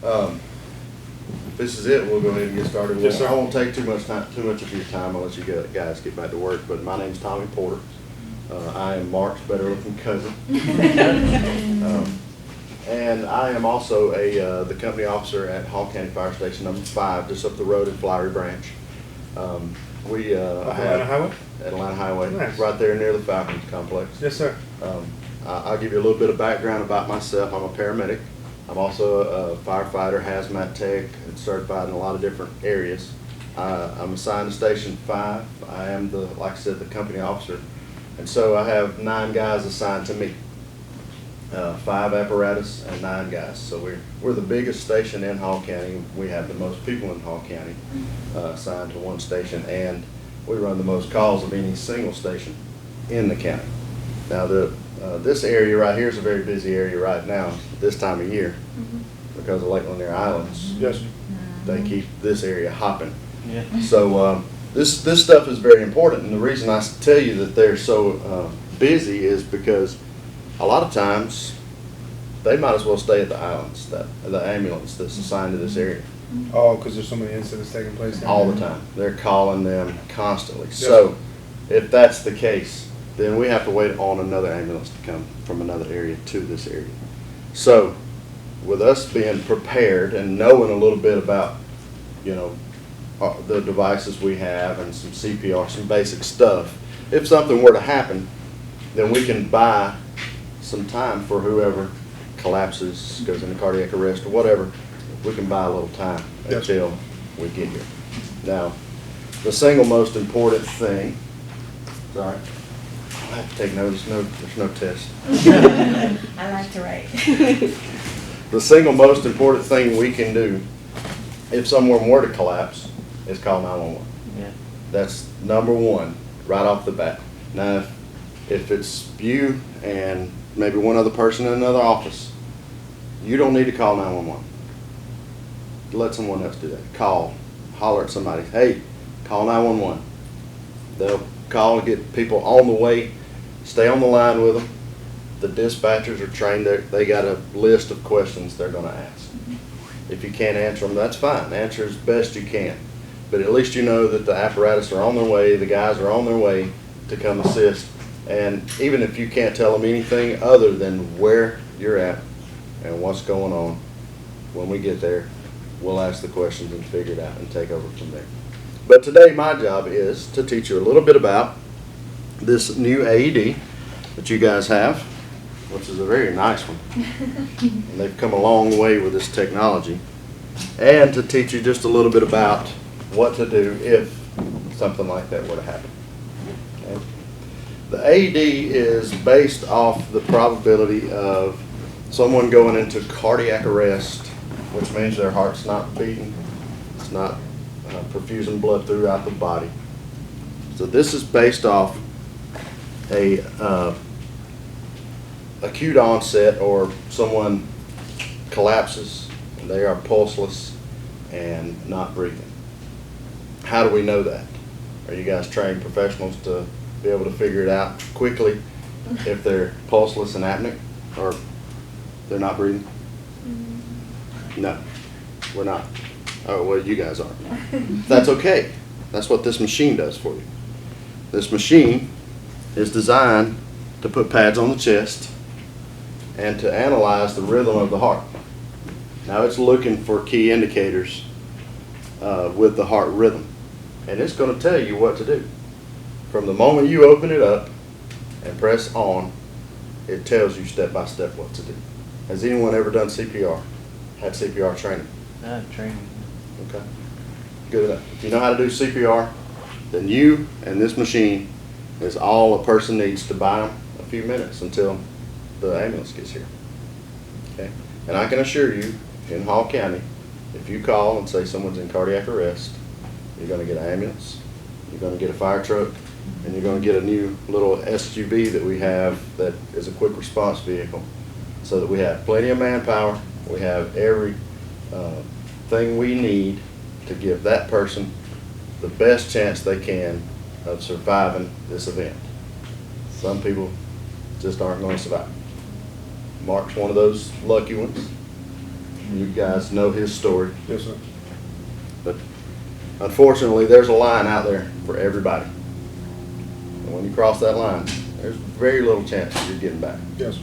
This is it. We'll go ahead and get started. Yes, sir. I won't take too much of your time. I'll let you guys get back to work. But my name's Tommy Porter. I am Mark's better-looking cousin, and I am also the company officer at Hall County Fire Station Number 5, just up the road at Flowery Branch. We Atlanta Highway? Atlanta Highway, Nice. right there near the Falcons complex. Yes, sir. I'll give you a little bit of background about myself. I'm a paramedic. I'm also a firefighter, hazmat tech, and certified in a lot of different areas. I'm assigned to Station 5. I am like I said, the company officer. And so I have 9 guys assigned to me. 5 apparatus and 9 guys. So we're the biggest station in Hall County. We have the most people in Hall County assigned to one station, and we run the most calls of any single station in the county. Now this area right here is a very busy area right now this time of year because of Lake Lanier Islands. Yes. They keep this area hopping. Yeah. So this stuff is very important, and the reason I tell you that they're so busy is because a lot of times they might as well stay at the islands, the ambulance that's assigned to this area. Oh, because there's so many incidents taking place down All there. the time. They're calling them constantly. So if that's the case, then we have to wait on another ambulance to come from another area to this area. So with us being prepared and knowing a little bit about, the devices we have and some CPR, some basic stuff, if something were to happen, then we can buy some time for whoever collapses, goes into cardiac arrest or whatever. We can buy a little time until we get here. Now, the single most important thing, sorry, I have to take notes, there's no test. I like to write. The single most important thing we can do if someone were to collapse is call 911. Yeah. That's number one, right off the bat. Now, if it's you and maybe one other person in another office, you don't need to call 911. Let someone else do that. Call, holler at somebody. Hey, call 911. They'll call and get people on the way. Stay on the line with them. The dispatchers are trained. They got a list of questions they're going to ask. If you can't answer them, that's fine. Answer as best you can. But at least you know that the apparatus are on their way, the guys are on their way to come assist. And even if you can't tell them anything other than where you're at and what's going on, when we get there, we'll ask the questions and figure it out and take over from there. But today my job is to teach you a little bit about this new AED that you guys have, which is a very nice one. And they've come a long way with this technology. And to teach you just a little bit about what to do if something like that were to happen. Okay? The AED is based off the probability of someone going into cardiac arrest, which means their heart's not beating, it's not perfusing blood throughout the body. So this is based off a acute onset, or someone collapses and they are pulseless and not breathing. How do we know that? Are you guys trained professionals to be able to figure it out quickly if they're pulseless and apneic, or they're not breathing? No, we're not. Oh, well, you guys are. That's okay. That's what this machine does for you. This machine is designed to put pads on the chest and to analyze the rhythm of the heart. Now it's looking for key indicators with the heart rhythm, and it's going to tell you what to do. From the moment you open it up and press on, it tells you step by step what to do. Has anyone ever done CPR? Had CPR training? Training. Okay, good enough. If you know how to do CPR, then you and this machine is all a person needs to buy them a few minutes until the ambulance gets here. Okay, and I can assure you, in Hall County, if you call and say someone's in cardiac arrest, you're going to get an ambulance, you're going to get a fire truck, and you're going to get a new little SUV that we have that is a quick response vehicle, so that we have plenty of manpower. We have every thing we need to give that person the best chance they can of surviving this event. Some people just aren't going to survive. Mark's one of those lucky ones. You guys know his story. Yes, sir. But unfortunately, there's a line out there for everybody. And when you cross that line, there's very little chance of you getting back. Yes.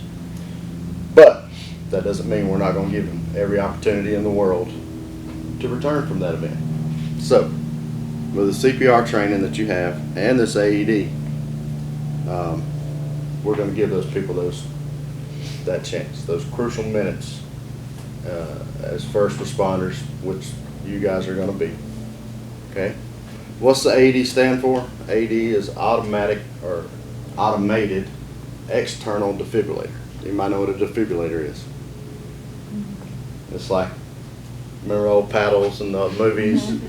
But that doesn't mean we're not going to give them every opportunity in the world to return from that event. So, with the CPR training that you have and this AED, we're going to give those people that chance, those crucial minutes as first responders, which you guys are going to be. Okay? What's the AED stand for? AED is automatic or automated external defibrillator. You might know what a defibrillator is. It's like, remember old paddles in the movies?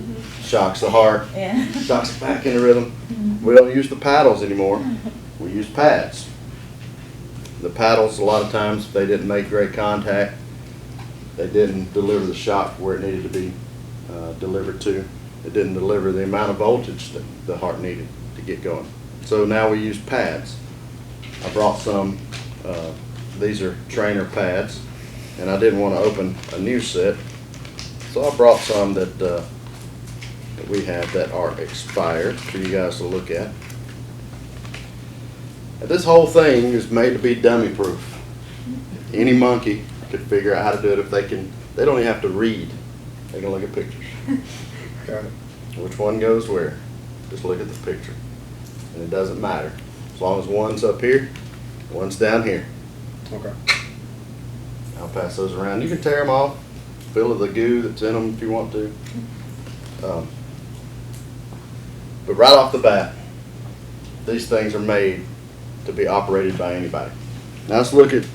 Shocks the heart, Yeah. shocks it back into rhythm. We don't use the paddles anymore. We use pads. The paddles, a lot of times, if they didn't make great contact, they didn't deliver the shock where it needed to be delivered to. It didn't deliver the amount of voltage that the heart needed to get going. So now we use pads. I brought some, these are trainer pads, and I didn't want to open a new set. So I brought some that we have that are expired for you guys to look at. And this whole thing is made to be dummy proof. Any monkey could figure out how to do it if they can. They don't even have to read. They can look at pictures. Got it. Which one goes where? Just look at the picture. And it doesn't matter. As long as one's up here, one's down here. Okay. I'll pass those around. You can tear them off, fill the goo that's in them if you want to. But right off the bat, these things are made to be operated by anybody. Now let's look at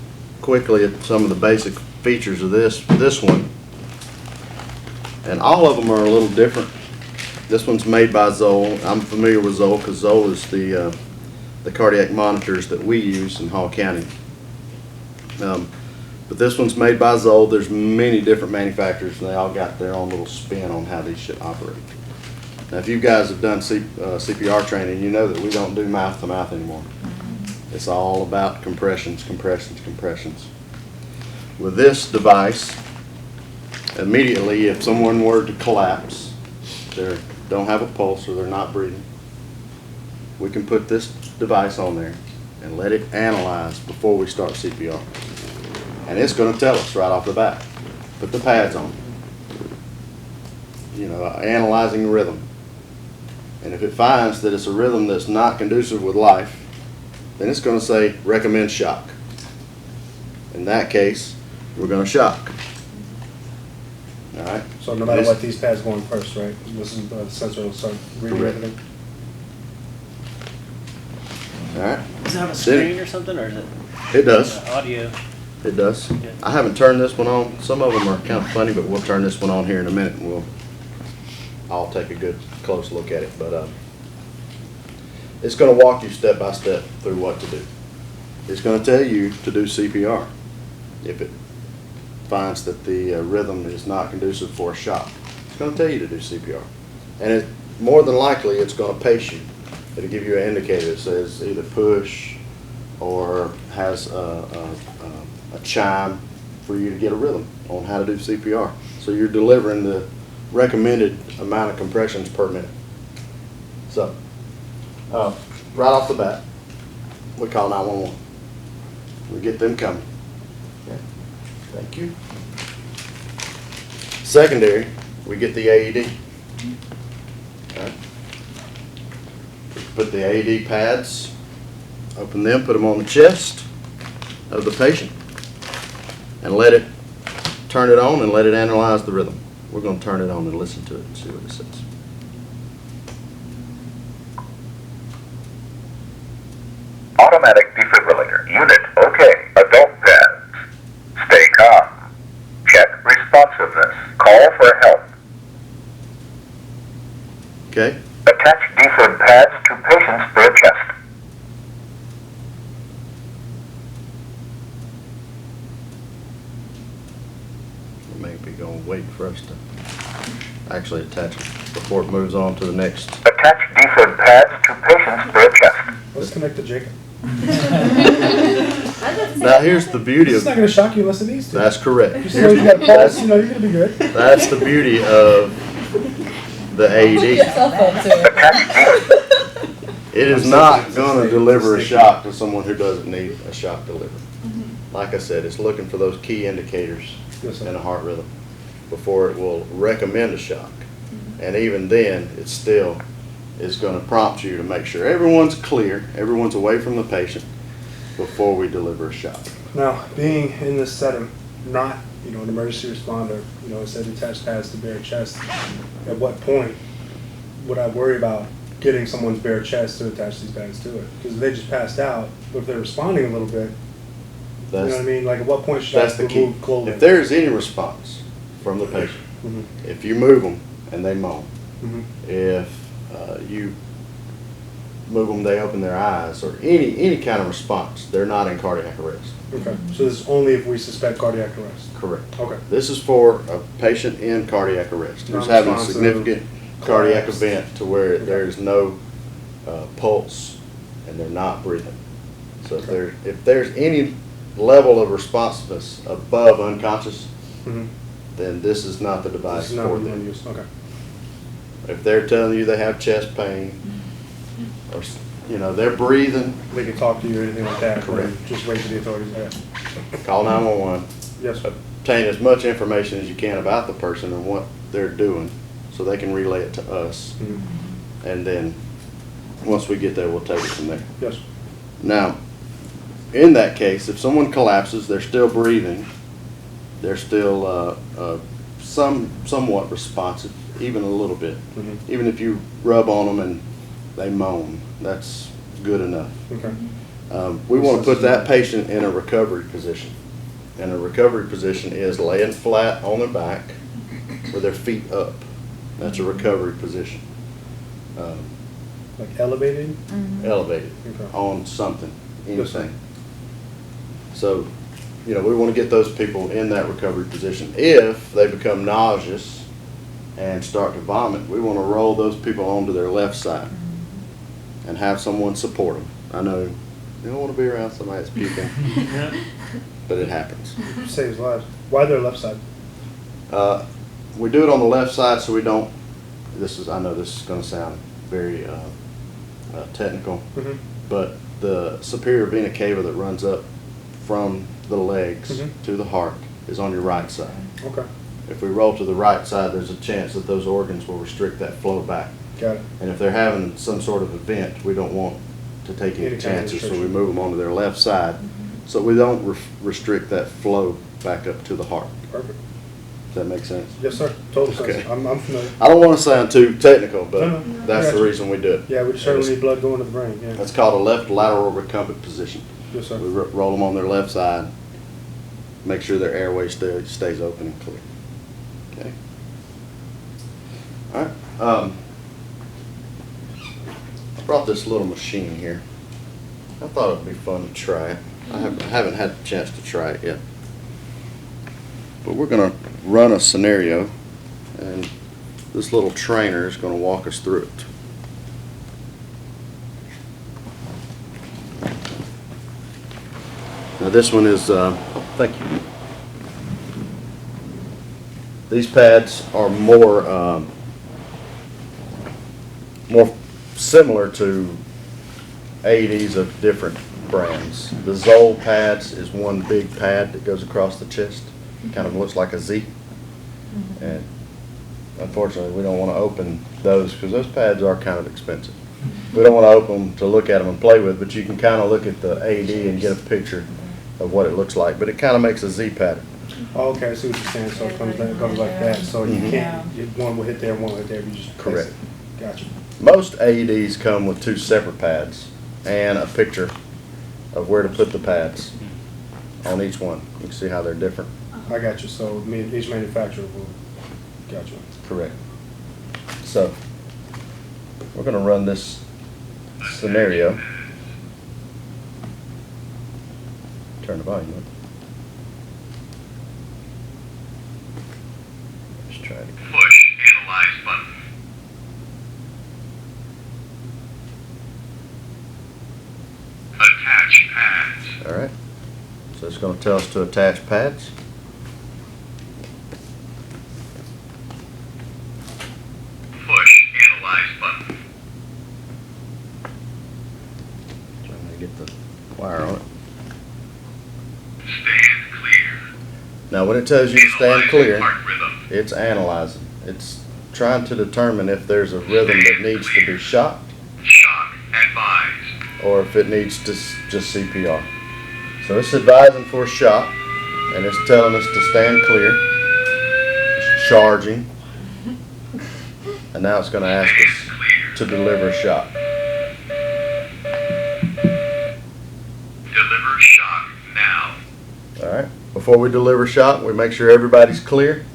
quickly at some of the basic features of this one. And all of them are a little different. This one's made by Zoll. I'm familiar with Zoll because Zoll is the cardiac monitors that we use in Hall County. But this one's made by Zoll. There's many different manufacturers, and they all got their own little spin on how these should operate. Now, if you guys have done CPR training, you know that we don't do mouth to mouth anymore. It's all about compressions, compressions, compressions. With this device, immediately, if someone were to collapse, they don't have a pulse or they're not breathing, we can put this device on there and let it analyze before we start CPR. And it's going to tell us right off the bat. Put the pads on. You know, analyzing rhythm. And if it finds that it's a rhythm that's not conducive with life, then it's going to say recommend shock. In that case, we're going to shock. All right? So no matter what, these pads going first, right? This is the sensor will start reading Correct. everything. All right? Does it have a screen or something, or is it It does. audio? It does. Yeah. I haven't turned this one on. Some of them are kind of funny, but we'll turn this one on here in a minute and I'll take a good close look at it. But it's going to walk you step by step through what to do. It's going to tell you to do CPR if it finds that the rhythm is not conducive for a shock. It's going to tell you to do CPR. And more than likely, it's going to pace you. It'll give you an indicator that says either push or has a chime for you to get a rhythm on how to do CPR. So you're delivering the recommended amount of compressions per minute. So, right off the bat, we call 911. We get them coming. Okay. Thank you. Secondary, we get the AED. Okay. Put the AED pads, open them, put them on the chest of the patient, and let it turn it on and let it analyze the rhythm. We're going to turn it on and listen to it and see what it says. Automatic defibrillator. Unit okay. Adult pads. Stay calm. Check responsiveness. Call for help. Okay? Attach defib pads to patient's bare chest. We may be going to wait for us to actually attach it before it moves on to the next. Attach defib pads to patient's bare chest. Let's connect to Jacob. Now, here's the beauty It's of, not gonna shock you unless it needs to. that's correct. Just as long as you got a pulse, you know, you're gonna be good. That's the beauty of the AED. It is not gonna deliver a shock to someone who doesn't need a shock delivery. Like I said, it's looking for those key indicators Yes, sir. in a heart rhythm before it will recommend a shock. And even then, it still is gonna prompt you to make sure everyone's clear, everyone's away from the patient before we deliver a shock. Now, being in this setting, not, you know, an emergency responder, you know, it said attached pads to bare chest. At what point would I worry about getting someone's bare chest to attach these pads to it? Because they just passed out, but if they're responding a little bit, you know what I That's, mean? Like, at what point should I that's the key. remove clothing? If there's any response from the patient, Mhm, if you move them and they moan, mhm. if you move them, they open their eyes, or any kind of response, they're not in cardiac arrest. Okay, so this is only if we suspect cardiac arrest? Correct. Okay. This is for a patient in cardiac arrest who's having a Non-responsive, significant cardiac collapsed. event to where Okay. there's no pulse and they're not breathing. So Okay. if there's any level of responsiveness above unconscious, Mhm. then this is not the This device is not for what you want them. to use, okay. If they're telling you they have chest pain, or, you know, they're breathing, They can talk to you or anything like that? Correct. and Just wait for the authorities, yeah. call 911. Yes, sir. Obtain as much information as you can about the person and what they're doing, so they can relay it to us. Mhm. And then, once we get there, we'll take it from there. Yes. Now, in that case, if someone collapses, they're still breathing, they're still somewhat responsive, even a little bit. Mhm. Even if you rub on them and they moan, that's good enough. Okay. We want to put that patient in a recovery position. And a recovery position is laying flat on their back with their feet up. That's a recovery position. Like elevated? Elevated Okay. on something, Yes, sir. anything. So, you know, we want to get those people in that recovery position. If they become nauseous and start to vomit, we want to roll those people onto their left side and have someone support them. I know you don't want to be around somebody that's puking, but it happens. Saves lives. Why their left side? We do it on the left side so we don't, I know this is going to sound very technical, Mhm. but the superior vena cava that runs up from the legs Mhm. to the heart is on your right side. Okay, If we roll to the right side, there's a chance that those organs will restrict that flow back. got it. And if they're having some sort of event, we don't want to take any Any kind of chances, so we restriction. move them onto their left side, so we don't restrict that flow back up to the heart. Perfect. Does that make sense? Yes, sir. Total sense. Okay. I'm familiar. I don't want to sound too technical, but No, no, that's I the got you. reason we do it. Yeah, we certainly need blood going to the brain, yeah. That's called a left lateral recumbent position. Yes, sir. We roll them on their left side, make sure their airway stays open and clear. Okay? All right. I brought this little machine here. I thought it would be fun to try it. I haven't had a chance to try it yet. But we're going to run a scenario, and this little trainer is going to walk us through it. Now this one is, thank you. These pads are more similar to AEDs of different brands. The Zoll pads is one big pad that goes across the chest. Kind of looks like a Z. And unfortunately, we don't want to open those because those pads are kind of expensive. We don't want to open them to look at them and play with, but you can kind of look at the AED and get a picture of what it looks like. But it kind of makes a Z pattern. Oh, okay, I see what you're saying, so it comes like that, so you can't, one will hit there, one will hit there, you just place Correct. it. Gotcha. Most AEDs come with two separate pads and a picture of where to put the pads on each one. You can see how they're different. I got you, so each manufacturer will, gotcha. Correct. So, we're going to run this scenario. Turn the volume up. Let's try it. Push Analyze button. Attach pads. All right. So it's going to tell us to attach pads. Push Analyze button. Trying to get the wire on it. Stand clear. Now, when it tells you to stand clear, Heart rhythm. it's analyzing. It's trying to determine if there's a rhythm that needs to be shocked Shock advised. or if it needs to just CPR. So it's advising for a shock, and it's telling us to stand clear. It's charging. And now it's going to ask us to deliver a shock. Deliver shock now. All right. Before we deliver shock, we make sure everybody's clear.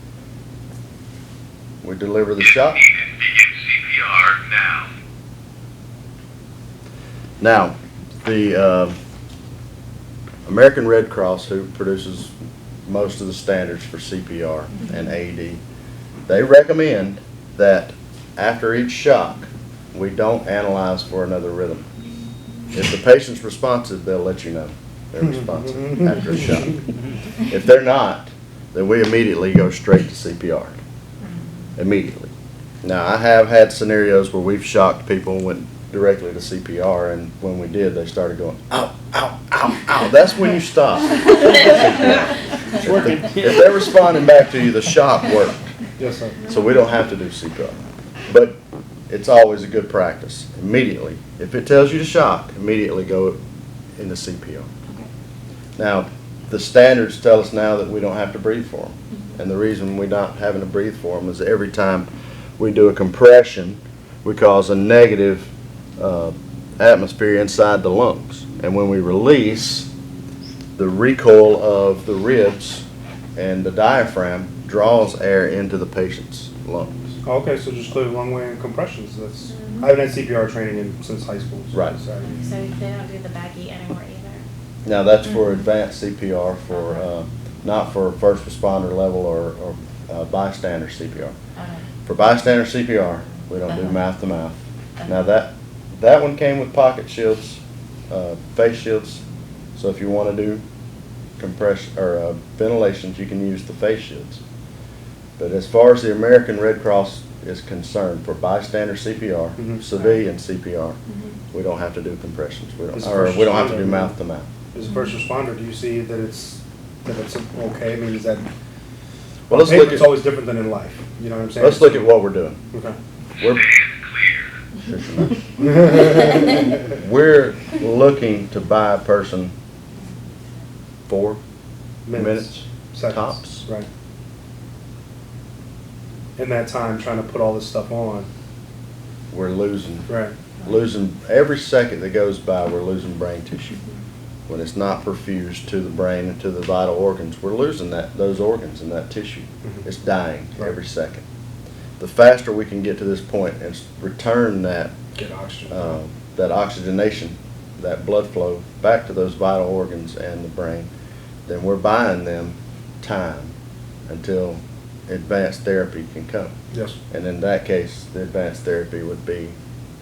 We deliver the shock. If needed, begin CPR now. Now, the American Red Cross, who produces most of the standards for CPR and AED, they recommend that after each shock, we don't analyze for another rhythm. If the patient's responsive, they'll let you know they're responsive after a shock. If they're not, then we immediately go straight to CPR. Immediately. Now, I have had scenarios where we've shocked people and went directly to CPR, and when we did, they started going, ow, ow, ow, ow. That's when you stop. It's working. If they're responding back to you, the shock worked. Yes, sir. So we don't have to do CPR. But it's always a good practice. Immediately. If it tells you to shock, immediately go into CPR. Now, the standards tell us now that we don't have to breathe for them. And the reason we're not having to breathe for them is every time we do a compression, we cause a negative atmosphere inside the lungs. And when we release, the recoil of the ribs and the diaphragm draws air into the patient's lungs. Okay, so just clear lungway and compressions. That's I haven't had CPR training since high school. So Right. So they don't do the baggie anymore either. Now, that's for advanced CPR, for not for first responder level or bystander CPR. Okay. For bystander CPR, we don't do Uh-huh. mouth to mouth. Now, that one came with pocket shields, face shields. So if you want to do compression or ventilations, you can use the face shields. But as far as the American Red Cross is concerned, for bystander CPR, Mhm. civilian CPR, we don't have to do compressions. We As don't, a or first we don't have to responder, do mouth to mouth. As a first responder, do you see that it's okay? I mean, is that Well, let's paper, look it's at always different than in life. You know what I'm saying? let's look at what we're doing. Okay. We're Stand clear. we're looking to buy a person 4 minutes seconds. tops. Right. In that time, trying to put all this stuff on. We're losing Right. every second that goes by. We're losing brain tissue. When it's not perfused to the brain and to the vital organs, we're losing those organs and that tissue. Mhm. It's dying Right. every second. The faster we can get to this point and return that Get oxygen. that oxygenation, that blood flow back to those vital organs and the brain, then we're buying them time until advanced therapy can come. Yes. And in that case, the advanced therapy would be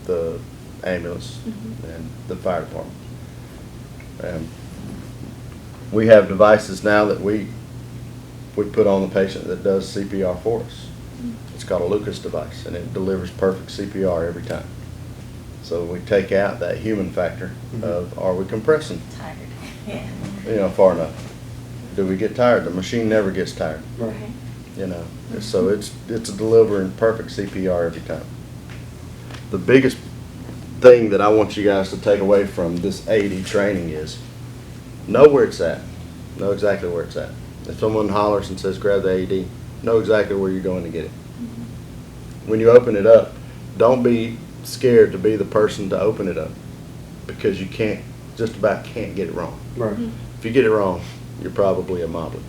the ambulance and the fire department. We have devices now that we put on the patient that does CPR for us. It's called a Lucas device, and it delivers perfect CPR every time. So we take out that human factor of, are we compressing, Tired. Yeah. far enough? Do we get tired? The machine never gets tired, Right. So it's delivering perfect CPR every time. The biggest thing that I want you guys to take away from this AED training is know where it's at. Know exactly where it's at. If someone hollers and says grab the AED, know exactly where you're going to get it. When you open it up, don't be scared to be the person to open it up, because you just about can't get it wrong. Right. If you get it wrong, you're probably a mobbler.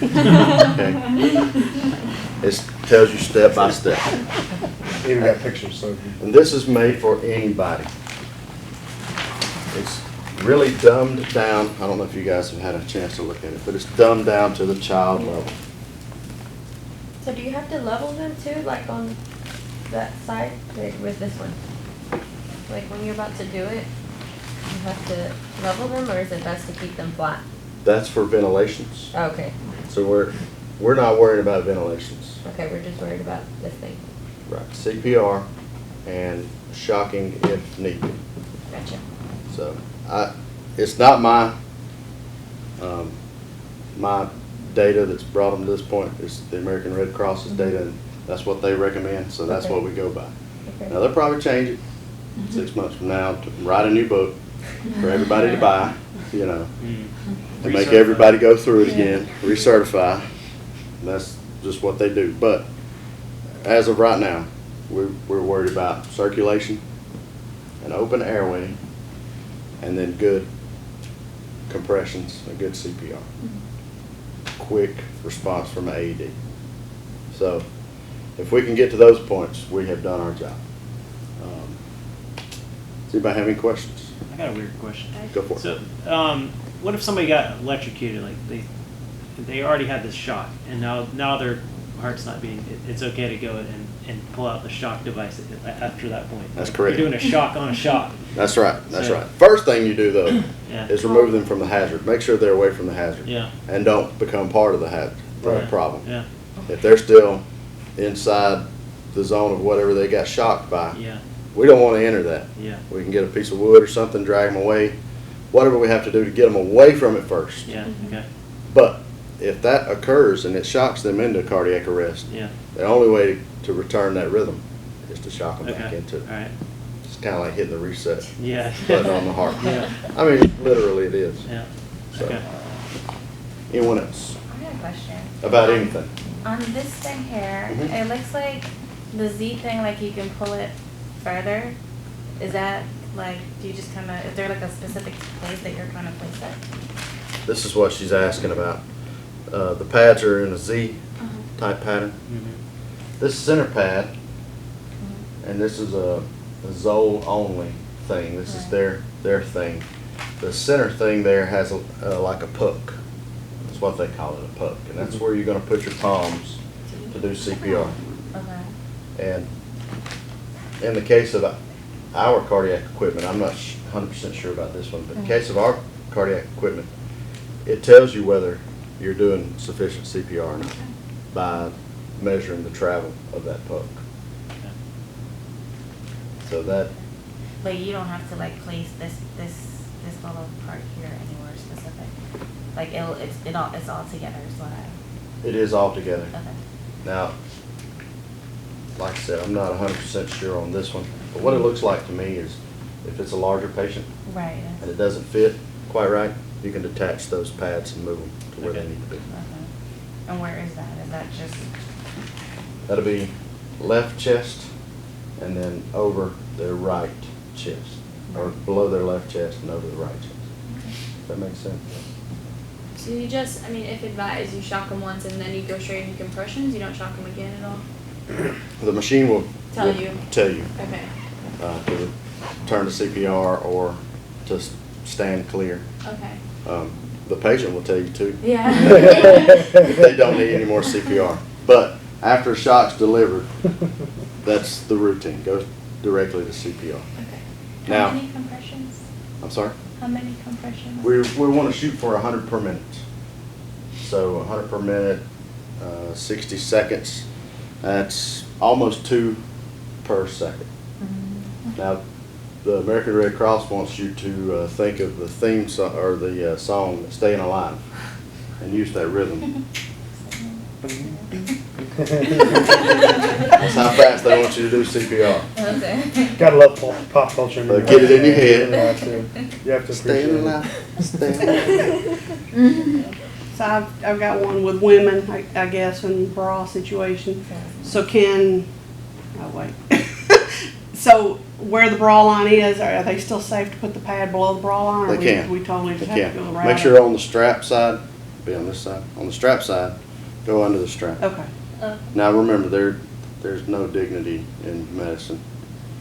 Okay? It tells you step by step. Even got pictures, so. And this is made for anybody. It's really dumbed down. I don't know if you guys have had a chance to look at it, but it's dumbed down to the child level. So do you have to level them too, like on that side, like with this one? Like when you're about to do it, you have to level them, or is it best to keep them flat? That's for ventilations. Okay, So we're not worried about ventilations. okay, we're just worried about this thing. Right. CPR and shocking if need be. Gotcha. So it's not my my data that's brought them to this point. It's the American Red Cross's data, and that's what they recommend. So that's Okay. what we go by. Okay. Now they'll probably change it 6 months from now to write a new book for everybody to buy. You know, to make Recertify. everybody go through it again, recertify. And that's just what they do. But as of right now, we're worried about circulation, an open airway, and then good compressions, a good CPR. Quick response from an AED. So if we can get to those points, we have done our job. Does anybody have any questions? I got a weird question. Go for it. So, what if somebody got electrocuted, like they already had this shock, and now their heart's not beating? It's okay to go and pull out the shock device after that point. That's correct. You're doing a shock on a shock. That's right. That's So- right. First thing you do though Yeah. is remove them from the hazard. Make sure they're away from the hazard. Yeah. And don't become part of the hazard, the Right. problem. Yeah. If they're still inside the zone of whatever they got shocked by, Yeah. we don't want to enter that. Yeah. We can get a piece of wood or something, drag them away, whatever we have to do to get them away from it first. Yeah. Okay. But if that occurs and it shocks them into cardiac arrest, Yeah. the only way to return that rhythm is to shock them back Okay. into it. All right. It's kind of like hitting the reset Yeah. button on the heart. Yeah. I mean, literally it is. Yeah. So, Okay. anyone else? I got a question. About anything? On this thing here, Mhm. it looks like the Z thing, like you can pull it further. Is that like, do you just kind of, is there like a specific place that you're trying to place it? This is what she's asking about. The pads are in a Z type pattern. Mhm. This center pad, and this is a Zoll only thing. This is Right. their thing. The center thing there has like a puck. That's what they call it, a puck. And that's where you're going to put your palms to do CPR. Okay. And in the case of our cardiac equipment, I'm not 100% sure about this one, but in the case of our cardiac equipment, it tells you whether you're doing sufficient CPR or not by measuring the travel of that puck. So that, But you don't have to like place this little part here anywhere specific. Like it's all together is what I, it is all together. okay. Now, like I said, I'm not 100% sure on this one, but what it looks like to me is if it's a larger patient Right. and it doesn't fit quite right, you can detach those pads and move them to where they Okay. need to be. Okay. And where is that? Is that just, That'll be left chest and then over their right chest, or below their left chest and over the right chest. Does that make sense? So you just, I mean, if advised, you shock them once and then you go straight into compressions, you don't shock them again at all? The machine will Tell will you. tell you Okay, to turn to CPR or to stand clear. okay. The patient will tell you too. Yeah. If they don't need any more CPR. But after shock's delivered, that's the routine. Goes directly to CPR. okay. Now- How many compressions? I'm sorry? How many compressions? We want to shoot for 100 per minute. So 100 per minute, 60 seconds. That's almost 2 per second. Now, the American Red Cross wants you to think of the theme song or the song "Staying Alive" and use that rhythm. That's how fast they want you to do CPR. Okay. Gotta love pop culture. But get it in your head. You have to Staying appreciate it. alive, staying alive. So I've got one with women, I guess, in bra situation. So oh wait. So where the bra line is, are they still safe to put the pad below the bra line? Or They can. we totally They just have to go can. around Make it? sure on the strap side, be on this side. On the strap side, go under the strap. Okay, Now remember, there's no dignity in medicine.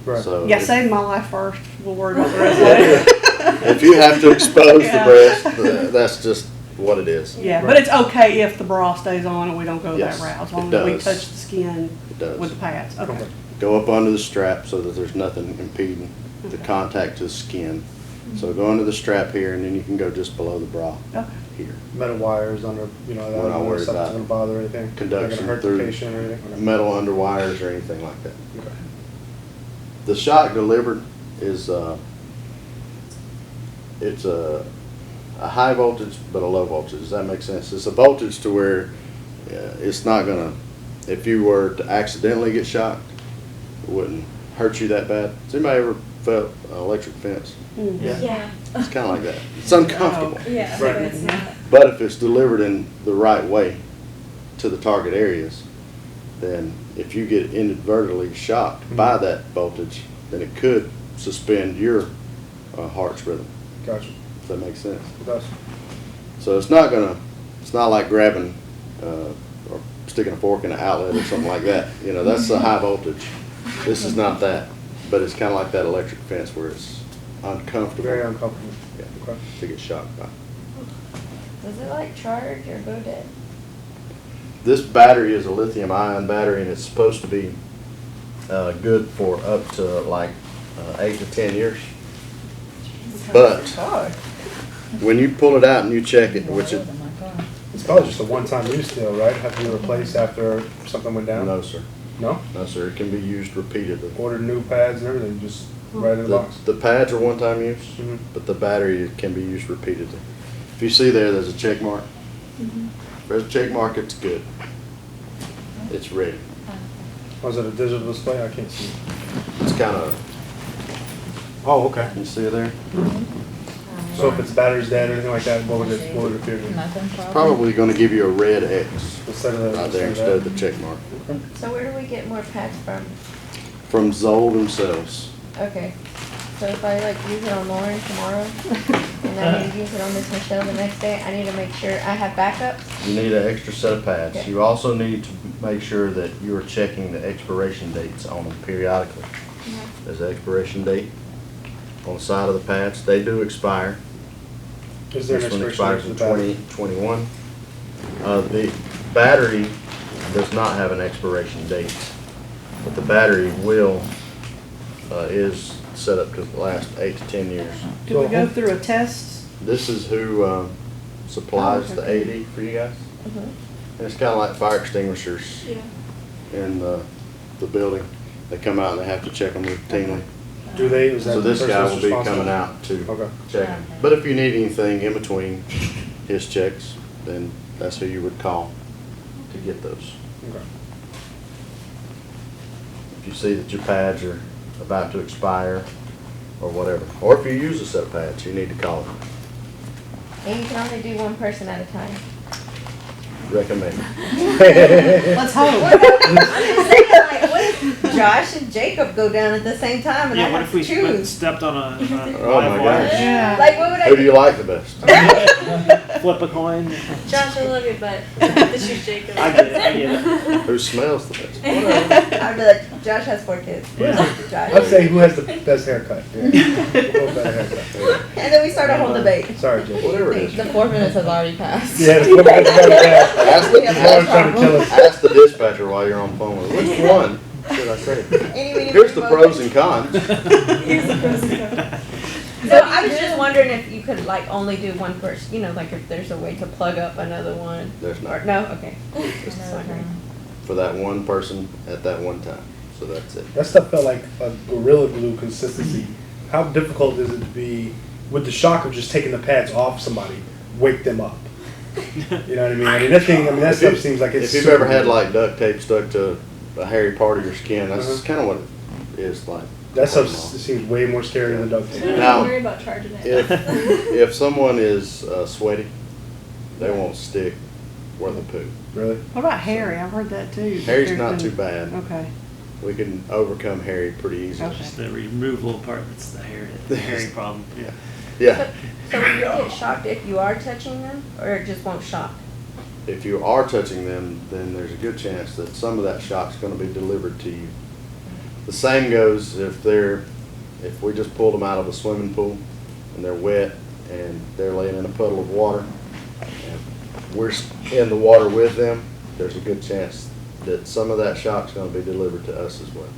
Right. So yeah, if- save my life first, we'll worry about the rest later. if you have to expose Yeah. the breast, that's just what it is. Yeah, but it's okay if the bra stays on and we don't go Yes, that route, as it long as we does. touch the skin It does. with the pads, okay. Go up under the strap so that there's nothing impeding the Okay. contact to the skin So go under the strap here, and then you can go just below the bra Okay. here. Metal wires under, We're not that, worried something's about gonna bother or anything? Not conduction gonna hurt the through patient or anything? Okay. metal under wires or anything like that. Okay. The shock delivered is, it's a high voltage but a low voltage. Does that make sense? It's a voltage to where it's not gonna, if you were to accidentally get shocked, it wouldn't hurt you that bad. Has anybody ever felt an electric fence? Yeah. It's kind of like that. It's uncomfortable. Yeah, Right. but it's not. But if it's delivered in the right way to the target areas, then if you get inadvertently shocked by that voltage, then it could suspend your heart's rhythm. Gotcha. Does that make sense? It does. So it's not like grabbing or sticking a fork in an outlet or something like that. You know, that's a high voltage. This is not that, but it's kind of like that electric fence where it's uncomfortable. Very uncomfortable. Yeah, Okay. to get shocked by. Does it like charge or go dead? This battery is a lithium ion battery, and it's supposed to be good for up to like 8 to 10 years. But when you pull it out and you check it, which it, It's probably just a one-time use deal, right? Have to be replaced after something went down? no sir, No? no sir, it can be used repeatedly. Ordered new pads and everything, just right in the box? The pads are one-time use, Mhm. but the battery can be used repeatedly. If you see there's a check mark. If there's a check mark, it's good. It's ready. Was it a digital display? I can't see. It's kind of, Oh, okay. you see it there? So if its battery's dead or anything like that, what would it appear to be? Probably gonna give you a red X Instead of out there instead of the check mark. So where do we get more pads from? From Zoll themselves. Okay. So if I like use it on Lauren tomorrow, and then I use it on Miss Michelle the next day, I need to make sure I have backups? You need an extra set of pads. Okay. You also need to make sure that you are checking the expiration dates on them periodically. There's an expiration date on the side of the pads. They do expire. Is there an This one expiration date expires for the in battery? 2021. The battery does not have an expiration date, but the battery is set up to last 8 to 10 years. Do we go through a test? This is who supplies the okay. AED for you guys. Mhm. And it's kind of like fire extinguishers Yeah. in the building. They come out and they have to check them routinely. Do they, is that So the this person guy that's will be responsible? coming out to Okay. check them. But if you need anything in between his checks, then that's who you would call to get those. Okay. If you see that your pads are about to expire or whatever, or if you use a set of pads, you need to call them. And you can only do one person at a time. Recommend. Let's hope. I'm just saying, like, what if Josh and Jacob go down at the same time and I Yeah, what have if to we choose? stepped on a Oh my live wire? gosh. Yeah. Like, what would I Who do you like the best? Flip a coin. Josh, I love you, but this is Jacob. I get it, I get it. Who smells the best? I'd be like, Josh has 4 kids. Josh. I'd say who has the best haircut. Yeah. We'll go with better haircut. And then we start a whole debate. Sorry, Jay. Whatever it is. The 4 minutes has already passed. Yeah, that's what I was about to ask. Ask We have the, no Lauren's trying to kill us. ask the dispatcher while you're on the phone with her. Which one should I say? Any, meeny, Here's the miny, pros moe. and cons. Here's the pros and cons. So I was just wondering if you could like only do one person, you know, like if there's a way to plug up another one. There's Or, not. no, okay. Just wondering. For that one person at that one time. So that's it. That stuff felt like a Gorilla Glue consistency. How difficult is it to be, with the shock of just taking the pads off somebody, wake them up? You know what I mean? I mean, that stuff seems like it's If you've super ever had weird. like duct tape stuck to a hairy part of your skin, that's Uh-huh. kind of what it is like. That stuff seems way more scary than duct tape. Now, Don't worry about charging it. If someone is sweaty, they won't stick where they poo. Really? What about Harry? I've heard that too. Harry's not too bad. Okay. We can overcome Harry pretty easily. Okay. Just the removable part that's the hairy problem. Yeah. Yeah. So will you get shocked if you are touching them, or it just won't shock? If you are touching them, then there's a good chance that some of that shock's going to be delivered to you. The same goes if we just pulled them out of a swimming pool and they're wet and they're laying in a puddle of water and we're in the water with them, there's a good chance that some of that shock's going to be delivered to us as well.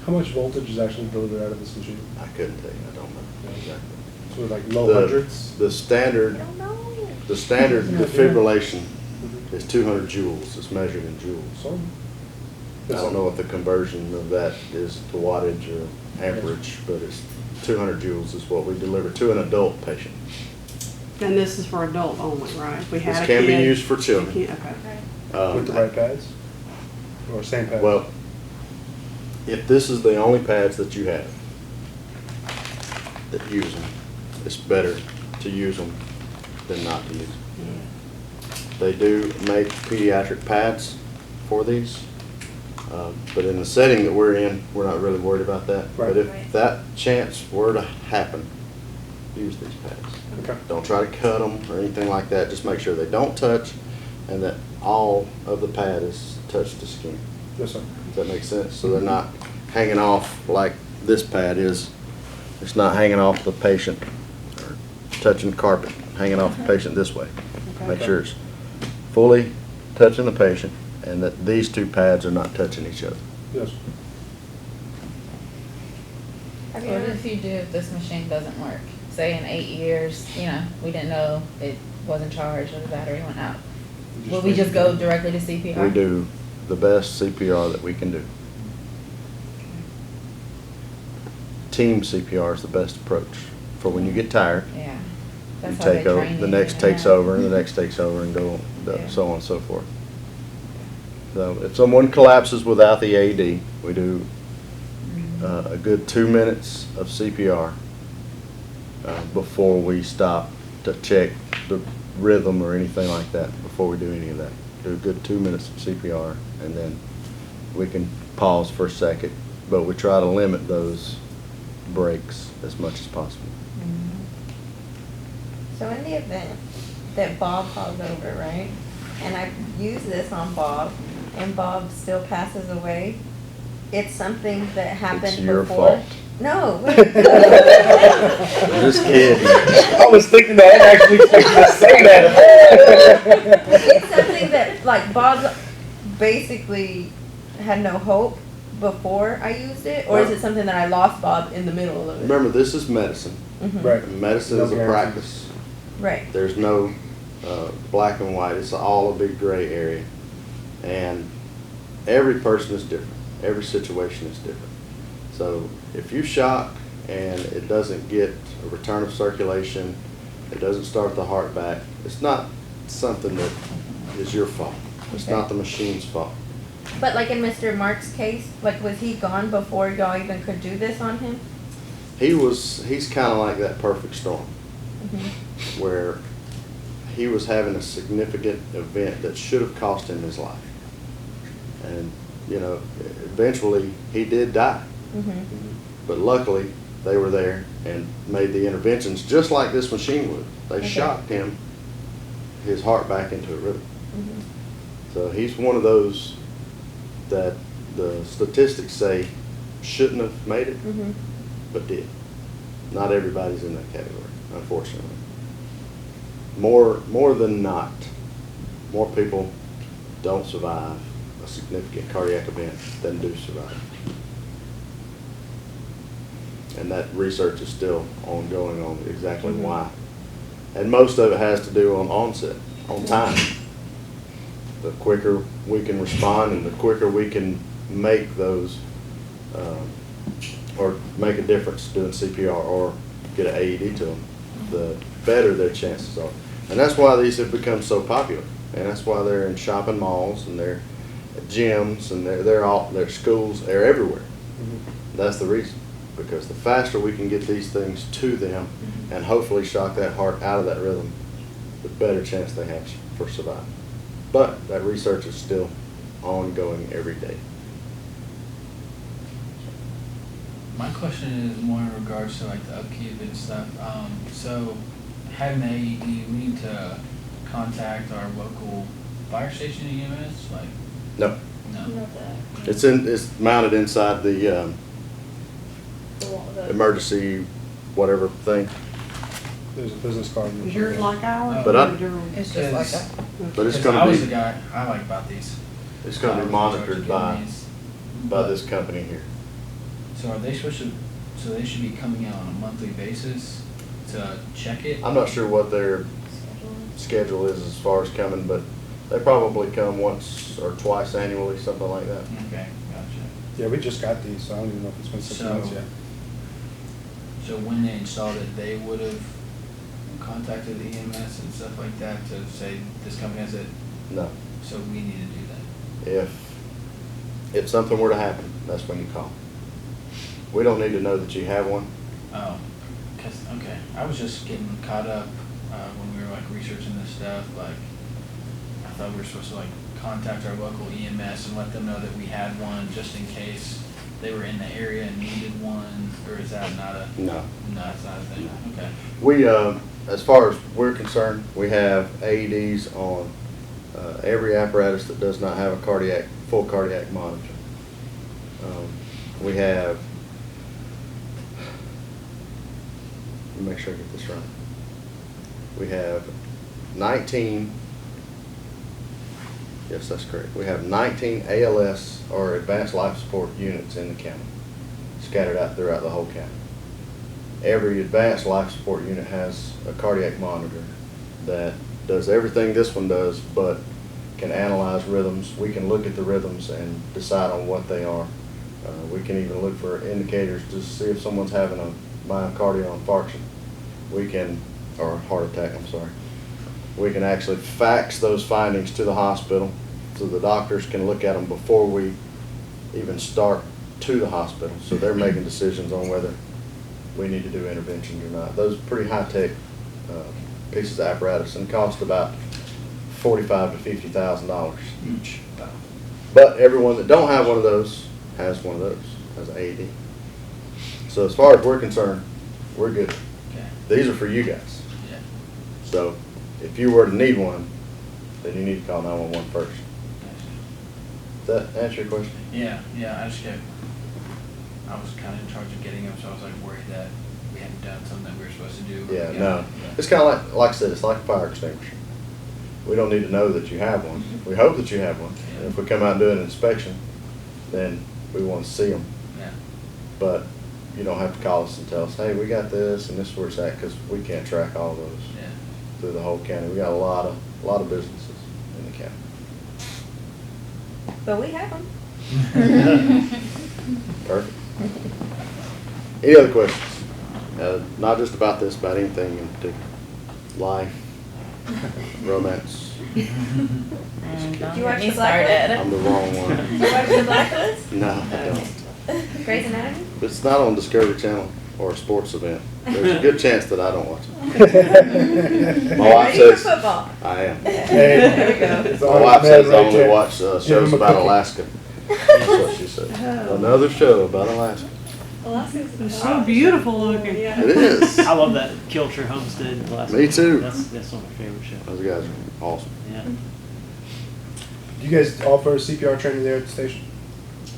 How much voltage is actually delivered out of this machine? I couldn't tell you, I don't know exactly. So like low The- hundreds? The standard, I don't know. the standard Yeah. defibrillation Mhm. is 200 joules. It's measured in joules. So, I don't know what the conversion of that is to wattage or amperage, but it's 200 joules is what we deliver to an adult patient. And this is for adult only, right? If we had This a can be kid, used for we children. can't- Okay. with the right pads? Or same pads? Well, if this is the only pads that you have that use them, it's better to use them than not to use them. They do make pediatric pads for these, but in the setting that we're in, we're not really worried about that. Right. But if Right. that chance were to happen, use these pads. Okay. Don't try to cut them or anything like that. Just make sure they don't touch and that all of the pad is touched to skin. Yes, sir. Does that make sense? So they're not hanging off like this pad is. It's not hanging off the patient or touching carpet, hanging off the patient this way. Make sure it's fully touching the patient and that these two pads are not touching each other. Yes. What if you do if this machine doesn't work? Say in 8 years, you know, we didn't know it wasn't charged or the battery went out. Will we just go directly to CPR? We do the best CPR that we can do. Team CPR is the best approach for when you get tired. Yeah. You That's how they take over, train the you, next and takes that. over, and the next takes over, and go, Yeah. so on and so forth. So if someone collapses without the AED, we do a good 2 minutes of CPR before we stop to check the rhythm or anything like that, before we do any of that. Do a good 2 minutes of CPR, and then we can pause for a second, but we try to limit those breaks as much as possible. So in the event that Bob falls over, right, and I use this on Bob, and Bob still passes away, it's something that happened It's your before. fault. No, wait. Just kidding. I was thinking that, I actually expected to say that. It's something that, like, Bob basically had no hope before I used it, or is it something that I lost Bob in the middle of it? Remember, this is medicine. Mhm. Right. Medicine No is a guarantees. practice. Right. There's no black and white. It's all a big gray area. And every person is different. Every situation is different. So if you shock and it doesn't get a return of circulation, it doesn't start the heart back, it's not something that is your fault. It's not the machine's fault. But like in Mr. Mark's case, like was he gone before y'all even could do this on him? He's kind of like that perfect storm, where he was having a significant event that should have cost him his life. And, you know, eventually he did die. But luckily, they were there and made the interventions just like this machine would. They Okay. shocked him, his heart back into a rhythm. So he's one of those that the statistics say shouldn't have made it, but did. Not everybody's in that category, unfortunately. More than not, more people don't survive a significant cardiac event than do survive. And that research is still ongoing on exactly why. And most of it has to do on onset, on time. The quicker we can respond and the quicker we can make those, or make a difference doing CPR or get an AED to them, the better their chances are. And that's why these have become so popular. And that's why they're in shopping malls and they're at gyms and they're schools, they're everywhere. That's the reason. Because the faster we can get these things to them and hopefully shock that heart out of that rhythm, the better chance they have for survival. But that research is still ongoing every day. My question is more in regards to like the upkeep and stuff. So having the AED, we need to contact our local fire station EMS, like No, no. it's mounted inside the emergency whatever thing. There's a business card. in the Is yours front. like ours? But I- It's just like a. But it's 'Cause gonna I was be the guy I like about these. it's gonna be monitored by this company here. So are they supposed to? So they should be coming out on a monthly basis. to check it? I'm not sure what their schedule is as far as coming, but they probably come once or twice annually, something like that. Okay, gotcha. Yeah, we just got these, so I don't even know if it's been 6 So- months yet. So when they installed it, they would have contacted the EMS and stuff like that to say, this company has it, No. so we need to do that? If something were to happen, that's when you call. We don't need to know that you have one. Oh, okay, I was just getting caught up, when we were like researching this stuff, like, I thought we were supposed to like contact our local EMS and let them know that we had one, just in case they were in the area and needed one, or is that not a? No. No, that's not a thing, okay. We, as far as we're concerned, we have AEDs on every apparatus that does not have a full cardiac monitor. We have, let me make sure I get this right. We have 19, yes, that's correct. We have 19 ALS or advanced life support units in the county, scattered out throughout the whole county. Every advanced life support unit has a cardiac monitor that does everything this one does, but can analyze rhythms. We can look at the rhythms and decide on what they are. We can even look for indicators to see if someone's having a myocardial infarction. We can, or heart attack, I'm sorry. We can actually fax those findings to the hospital so the doctors can look at them before we even start to the hospital. So they're making decisions on whether we need to do interventions or not. Those are pretty high-tech pieces of apparatus and cost about $45,000 to $50,000 each. But everyone that don't have one of those has one of those, has an AED. So as far as we're concerned, we're good. Okay, These are for you guys. yeah, So if you were to need one, then you need to call 911 first. gotcha. Does that answer your question? Yeah, I just kept, I was kinda in charge of getting them, so I was like worried that we hadn't done something that we were supposed to do. Yeah, no. It's kind of like I said, it's like a fire extinguisher. We don't need to know that you have one. We hope that you have one. And if we come out and do an inspection, then we want to see them. Yeah, But you don't have to call us and tell us, hey, we got this and this is where it's at, because we can't track all those yeah. through the whole county. We got a lot of businesses in the county. But we have them. Perfect. Any other questions? Not just about this, about anything in particular. Life, romance. Don't you watch get me The Blacklist? started. I'm the wrong You one. watch The Blacklist? No, I don't. Grey's Anatomy? It's not on Discovery Channel or a sports event. There's a good chance that I don't watch it. My wife Ready for says football. I am. There we go. It's My always wife bad says I right only there. watch Give shows him a about cookie. Alaska. That's what she said. Another show about Alaska. It's so beautiful looking. Yeah. It is. I love that Kilcher Homestead. The last Me one. too. That's one of my favorite shows. Those guys are awesome. Yeah. Do you guys offer CPR training there at the station?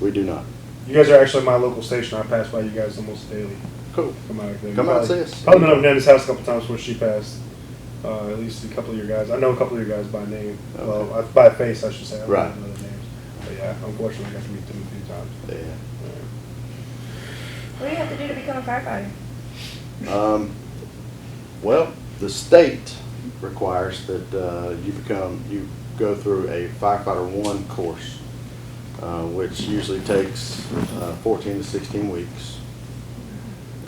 We do not. You guys are actually my local station. I pass by you guys almost daily. Cool. Come out there. Come out and see us. Probably been over to Nan's house a couple times before she passed. At least a couple of your guys. I know a couple of your guys by name. Okay. Well, by face, I should say. I don't Right. know their names. But yeah, unfortunately, I got to meet them a few times. Yeah. What do you have to do to become a firefighter? Well, the state requires that you go through a firefighter 1 course, which usually takes 14 to 16 weeks,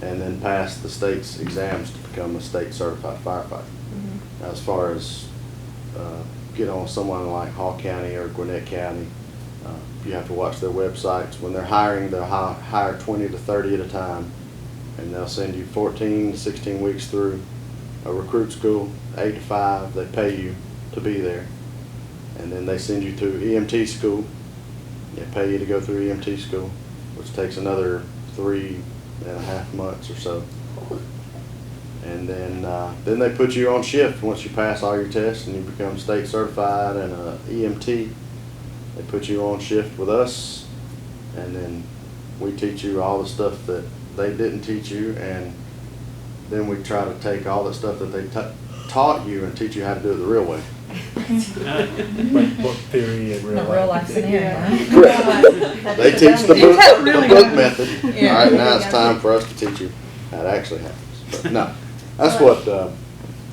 and then pass the state's exams to become a state certified firefighter. Now, as far as get on someone like Hall County or Gwinnett County, you have to watch their websites. When they're hiring, they'll hire 20 to 30 at a time, and they'll send you 14 to 16 weeks through a recruit school, 8 to 5. They pay you to be there, and then they send you to EMT school. They pay you to go through EMT school, which takes another 3.5 months or so. And then they put you on shift once you pass all your tests and you become state certified and EMT. They put you on shift with us, and then we teach you all the stuff that they didn't teach you, and then we try to take all the stuff that they taught you and teach you how to do it the real way. Like book theory and A real life scenario. Yeah. Correct. They teach the book method. Yeah. All right, now it's time for us to teach you how it actually happens. But no, That's what,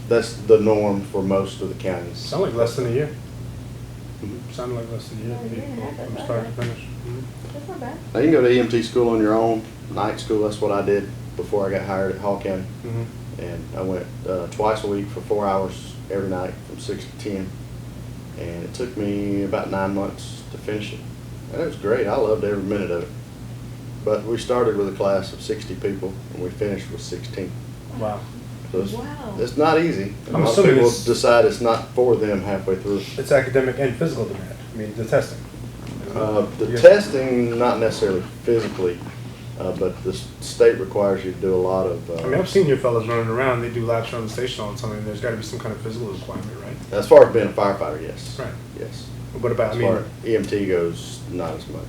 that's the norm for most of the counties. Sound like less than a year. Mhm. Sounded like less than a year. Oh, yeah, From that's start to right. finish. Mhm. That's not bad. Now, you can go to EMT school on your own, night school, that's what I did before I got hired at Hall County. Mhm. And I went twice a week for 4 hours every night from 6 to 10. And it took me about 9 months to finish it. And it was great. I loved every minute of it. But we started with a class of 60 people and we finished with 16. Wow. So it's, Wow. it's not easy. A I'm lot of assuming people it's- decide it's not for them halfway through. It's academic and physical demand. I mean, the testing. The Yeah. testing, not necessarily physically, but the state requires you to do a lot of, I mean, I've seen your fellas running around. They do laps around the station all the time. And there's got to be some kind of physical requirement, right? as far as being a firefighter, yes. Right. Yes. What about? I As mean, far as EMT goes, not as much.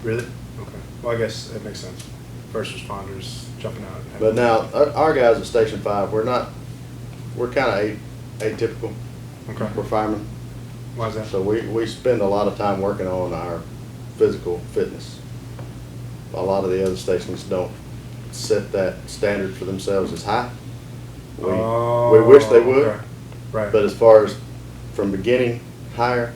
really? Okay. Well, I guess it makes sense. First responders jumping out. and- But now, our guys at Station 5, we're kind of atypical. Okay. We're firemen. Why is that? So we spend a lot of time working on our physical fitness. A lot of the other stations don't set that standard for themselves as high. We wish they would, Okay. Right. but as far as from beginning higher,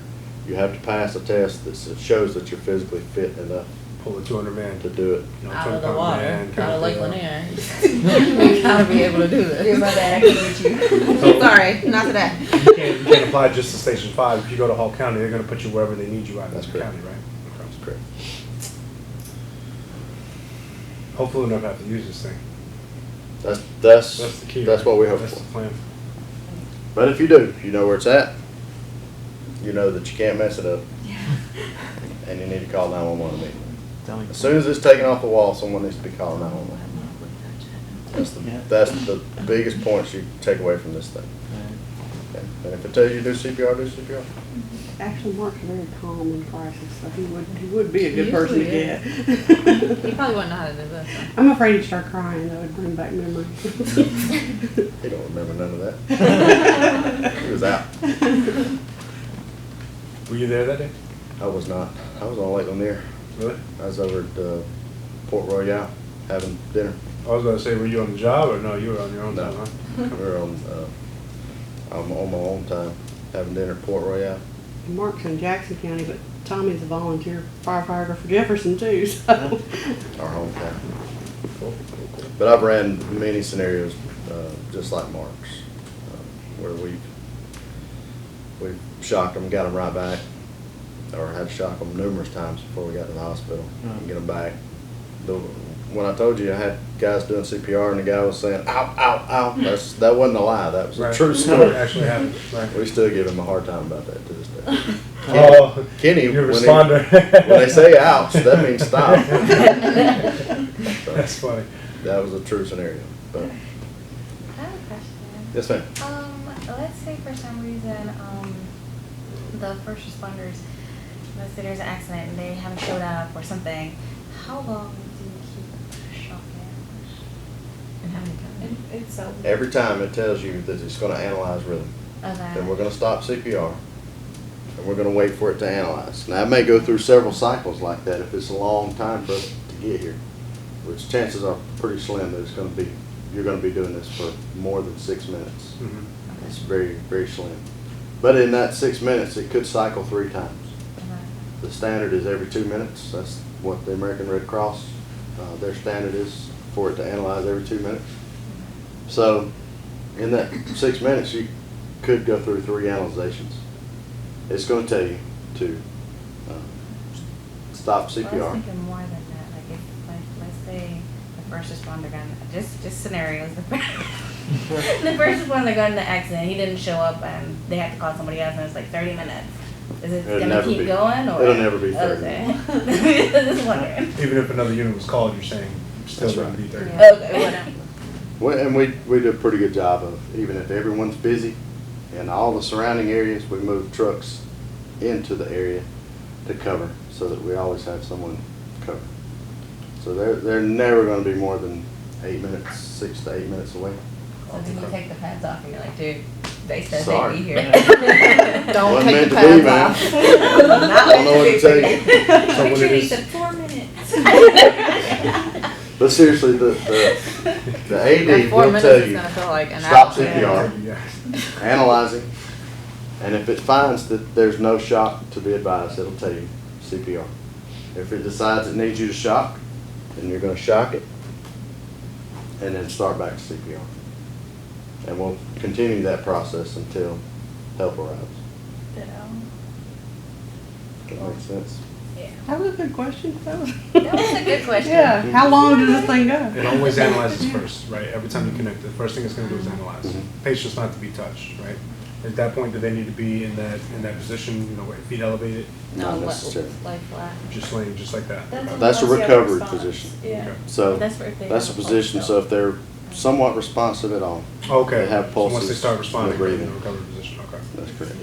you have to pass a test that shows that you're physically fit enough Pull the 200 man. to do it. You know, Out of the 200 water, man kind out of Lake deal. Lanier. You gotta be able to do Yeah, this. my bad, I can get you. Sorry, not today. You can't apply just to Station 5. If you go to Hall County, they're going to put you wherever they need you out in That's the correct. county, right? Okay. That's correct. Hopefully, we'll never have to use this thing. That's That's the key. That's right? what we hope That's for. the plan. But if you do, you know where it's at. You know that you can't mess it up. And you need to call 911 immediately. As soon as it's taken off the wall, someone needs to be calling 911. That's the biggest points you take away from this thing. Okay? And if it tells you to do CPR, do CPR. Actually, Mark's very calm in crisis, so he would be a good person to Usually get. You probably wouldn't know how to do this. I'm afraid he'd start crying, that would bring back memories. He don't remember none of that. He was out. Were you there that day? I was not. I was on Lake Lanier. Really? I was over at Port Royale having dinner. I was going to say, were you on the job or no? You were on your own No. time, huh? We were I'm on my own time having dinner at Port Royale. Mark's in Jackson County, but Tommy's a volunteer firefighter for Jefferson too, so. Our hometown. But I've ran many scenarios just like Mark's, where we've shocked them, got them right back, or had to shock them numerous times before we got to the hospital and get them back. When I told you I had guys doing CPR and the guy was saying, ow, ow, ow, that wasn't a lie, that was a Right. true It story. actually happened. Right. We still give him a hard time about that to this day. Oh, Kenny, you're a when responder. when they say ouch, that means stop. So, That's funny. that was a true scenario, but, I have a question. yes ma'am. Let's say for some reason, the first responders, let's say there's an accident and they haven't showed up or something, how long do you keep shocking? And how many times? It's so. Every time it tells you that it's gonna analyze rhythm, Okay. then we're gonna stop CPR, and we're gonna wait for it to analyze. Now, it may go through several cycles like that if it's a long time for us to get here, which chances are pretty slim that you're gonna be doing this for more than 6 minutes. Mhm. It's very, very slim. But in that 6 minutes, it could cycle 3 times. Okay. The standard is every 2 minutes. That's what the American Red Cross, their standard is for it to analyze every 2 minutes. So in that 6 minutes, you could go through 3 analyzations. It's going to tell you to stop Well, I was CPR. thinking more than that, like if, let's say the first responder got, just scenarios, the first responder got in the accident, he didn't show up and they had to call somebody else and it's like 30 minutes. Is it It'll gonna never keep be. going or? It'll never be 30 Okay. Just wondering. Even if another unit was called, you're saying still That's wouldn't right. be 30. Okay, whatever. And we do a pretty good job of, even if everyone's busy in all the surrounding areas, we move trucks into the area to cover so that we always have someone covered. So they're never going to be more than 8 minutes, 6 to 8 minutes away. So then you take the pads off and you're like, dude, they said Sorry. they'd be here. Don't Wasn't take the meant to be, pads off. man. Not I don't know what to tell you. So when it Actually, is, said 4 minutes. But seriously, the That AD 4 will minutes tell is you, gonna feel like an stop hour. CPR, Yeah. analyze him, and if it finds that there's no shock to be advised, it'll tell you CPR. If it decides it needs you to shock, then you're gonna shock it, and then start back to CPR. And we'll continue that process until help arrives. That makes sense? That was a good question. That was a good question. Yeah, how long does this thing go? It always analyzes first, right? Every time you connect, the first thing it's gonna do is analyze. Mhm. Patient's not to be touched, right? At that point, do they need to be in that position, you know, where feet elevated, Not No, necessarily. lay flat. just laying, just like that? Okay. That's a Once you have recovery response. position. Yeah. Okay. So That's where they that's a have a position, pulse so if they're somewhat responsive at all, Okay. They have So once they pulses, start responding, they're they're in breathing. the recovery position, okay. that's correct.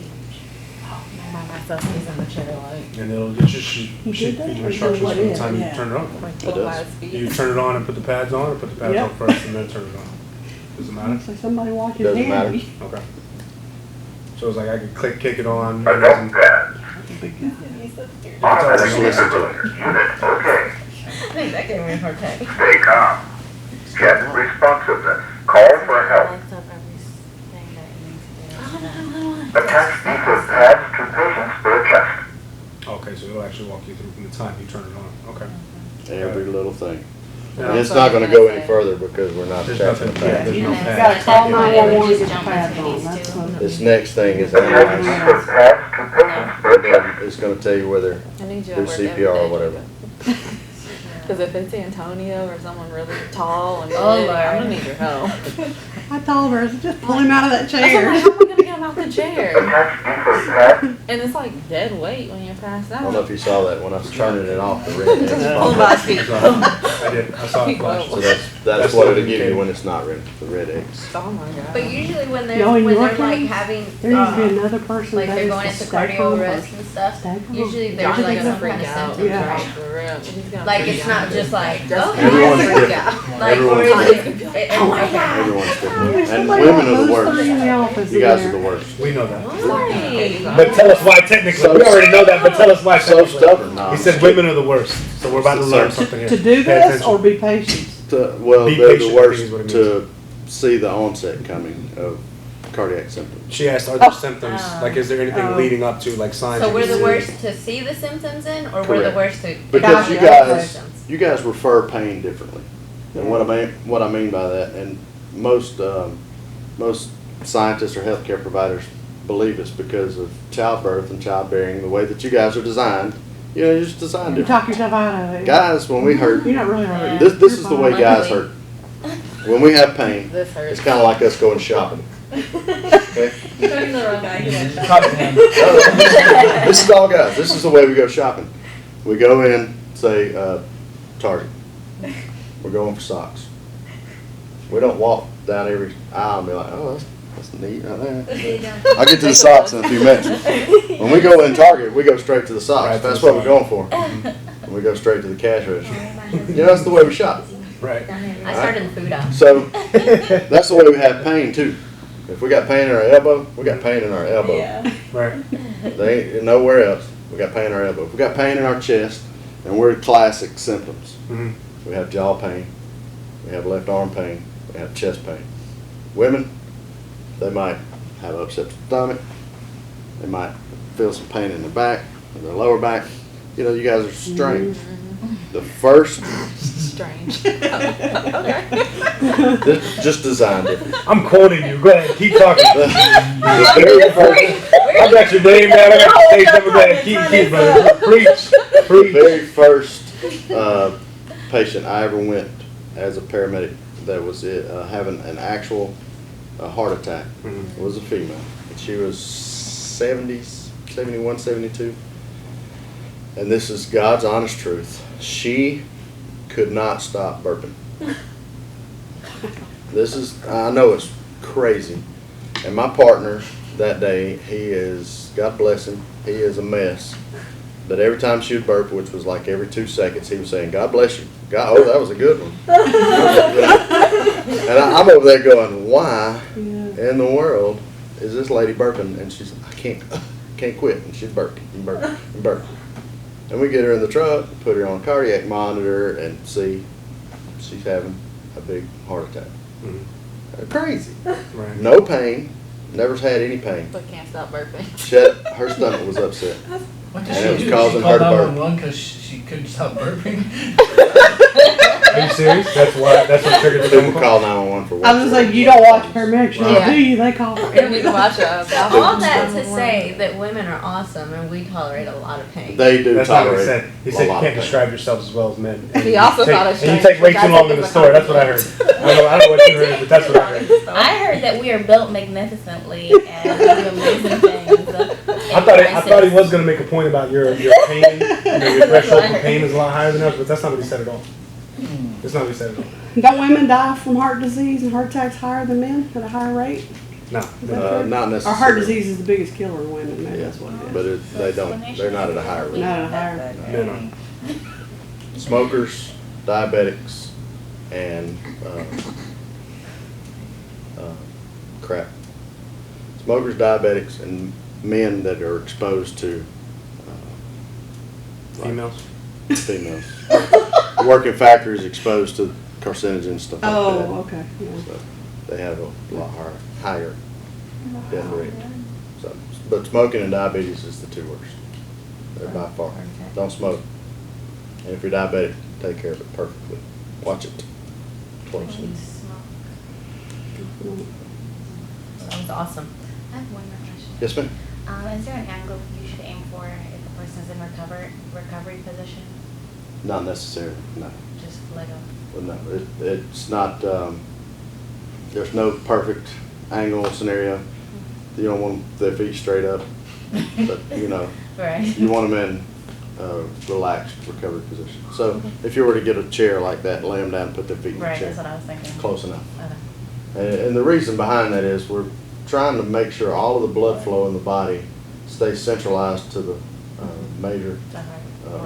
By myself, he's in the chair like, And it'll get you sheet You feed did that? you Or instructions what from the is? time you Yeah. turn it on. like does. full high You speed. turn it on and put the pads on, or put the pads Yep. on first and then turn it on? Does it matter? Looks like somebody watching Doesn't Harry. Okay. So it's like I could kick it on. Adult and- pads. On Just medical listen to it. ambulance unit, okay. I think that gave me a heart attack. Stay calm. Check responsiveness. Call for help. Lights up everything that it needs to do. Attach defib pads to patient's bare chest. Okay, so it'll actually walk you through from the time you turn it on, okay. Every little thing. Yeah. And it's not gonna go any further because we're not There's attaching nothing, the yeah, pad. there's no And then pads. Gotta call Yeah. 911 Just to get the jump pads into on. these That's two. what. This next thing is Attach analyze, defib pads to patient's bare chest. it's gonna tell you whether I need you do at work every CPR or day, whatever. Because if it's Antonio or someone really tall and Oh, big, I'm Lord. gonna need your help. I told her, just pull him out of that I was like, chair. how am I gonna get him out the chair? Attach defib pads. And it's like dead weight when you're passed I out. don't know if you saw that, when I was turning it off, the red X Pull popped my up. feet. I did, I saw it flash. So that's what it'll give you when it's not red, the red X. Oh my god. But usually when they're, No, in when your they're like case, having, There needs to be another person like that they're is going to into stay cardio calm. arrest and stuff, Stay calm. usually John's there's like gonna some kind of freak out. symptoms, Yeah. right? For real. He's gonna Like freak it's out. not just like, Just oh, Everyone's freak different. out. Like, Everyone's or is it, different. okay. Everyone's different. And Somebody women are the moves worst. something in the office You in guys there. are the worst. We know that. Why? But tell us why technically. We already know that, but tell us why So technically. stubborn, no. He said women are the worst, so we're about to learn something here. To do Pay this or attention. be patient? Well, Be they're patient, the I think is what worst it to see the onset coming of cardiac symptoms. She asked, are there symptoms, Oh. like is there anything Oh. leading up to, like signs? So you we're can the see? worst to see the symptoms in, or we're the Correct. worst to Because you evaluate the guys, symptoms? you guys refer pain differently. And what I mean by that, and most scientists or healthcare providers believe it's because of childbirth and childbearing, the way that you guys are designed. You know, you're just designed You different. talk yourself out of it. Guys, when we hurt, You're not really hurt. this You're is the way fine. guys hurt. When we have pain, This hurts. it's kind of like us going shopping. Okay? You're talking to the wrong guy. This is all guys. This is the way we go shopping. We go in, say, Target. We're going for socks. We don't walk down every aisle and be like, oh, that's neat right there. I'll get to the socks in a few minutes. When we go in Target, we go straight to the socks. Right to That's the what we're sock. going for. And we go straight to the cash register. You know, that's the way we shop. Right. I started in food aisle. So that's the way we have pain too. If we got pain in our elbow, we got pain in our elbow. Yeah. Right. They ain't nowhere else. We got pain in our elbow. If we got pain in our chest, and we're classic symptoms. Mhm. We have jaw pain, we have left arm pain, we have chest pain. Women, they might have upset stomach, they might feel some pain in the back, in their lower back. You know, you guys are strange. The first, Strange. Okay. just designed it. I'm quoting you. Go ahead, keep talking. The very first, I got your name down. I got your stage number down. Keep, brother. Preach. the Preach. very first patient I ever went as a paramedic that was having an actual heart attack Mhm. was a female. She was 70s, 71, 72. And this is God's honest truth. She could not stop burping. This is, I know it's crazy. And my partner that day, he is, God bless him, he is a mess. But every time she would burp, which was like every 2 seconds, he was saying, God bless you. God, oh, that was a good one. And I'm over there going, why in the world is this lady burping? And she's, I can't quit. And she'd burp and burp and burp. And we get her in the truck, put her on a cardiac monitor and see she's having a big heart attack. Mhm. Crazy. Right. No pain, never had any pain. But can't stop burping. Her stomach was upset. What did And it she was do? causing She her called to burp. 911 because she couldn't stop burping? Are you serious? That's what triggered the People phone call? call 911 for what? I was just like, you don't watch paramedic shows, Yeah. do you? They call. And we can watch All that to say that women are awesome and we tolerate a lot of pain. They do That's not what he tolerate said. He a said you lot can't of describe yourselves as well as men. He also take, thought it and you strange, take way which I too long think in the is a story. That's what I heard. I don't know what you heard, but that's what I heard. I heard that we are built magnificently and we do amazing things. I thought he was going to make a point about your pain. Your threshold for pain is a lot higher than ours, but that's not what he said at all. That's not what he said at all. Don't women die from heart disease and heart attacks higher than men at a higher rate? No. not Or necessarily. heart disease is the biggest killer in women, maybe Yeah, that's what it is. but they don't. They're not at a higher rate. Not at a higher. Men are. Smokers, diabetics, and crap. Smokers, diabetics, and men that are exposed to Females. females. Work in factories exposed to carcinogens, stuff like that. Oh, okay, yeah. So they have a lot higher death rate. So, but smoking and diabetes is the two worst. They're by far. Don't smoke. And if you're diabetic, take care of it perfectly. Watch it closely. That was awesome. I have one more question. Yes, ma'am. Is there an angle you should aim for if the person's in recovery position? Not necessarily, no. Just let go. Well, no, it's not, there's no perfect angle scenario. You don't want their feet straight up, but, you know, Right. you want them in relaxed recovery position. So if you were to get a chair like that, lay them down, put their feet in the Right, chair. that's what I was thinking. Close enough. Okay. And the reason behind that is we're trying to make sure all of the blood flow in the body stays centralized to the major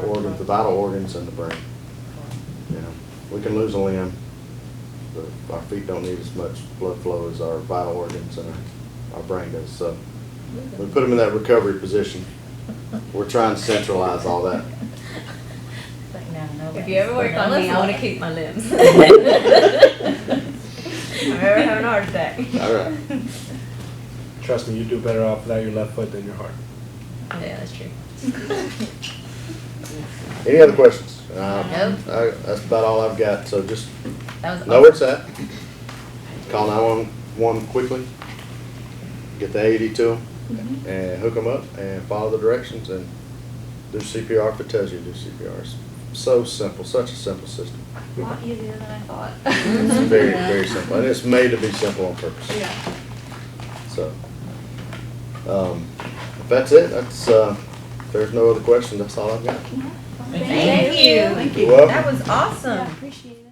organs, the vital organs and the brain. You know, we can lose a limb, but our feet don't need as much blood flow as our vital organs and our brain does. So we put them in that recovery position. We're trying to centralize all that. Like, no, If you ever work on me, I want to keep my limbs. I'm ever having a heart attack. All right. Trust me, you do better off without your left foot than your heart. Yeah, that's true. Any other questions? Nope. That's about all I've got. So just That was know where it's at. Call 911 quickly. Get the AED to them and hook them up and follow the directions and do CPR if it tells you to do CPR. It's so simple, such a simple system. A lot easier than I thought. It's very, very simple. And it's made to be simple on purpose. Yeah. So, if that's it, if there's no other questions, that's all I've got. Thank you. You're welcome. That was awesome. Yeah, appreciate it.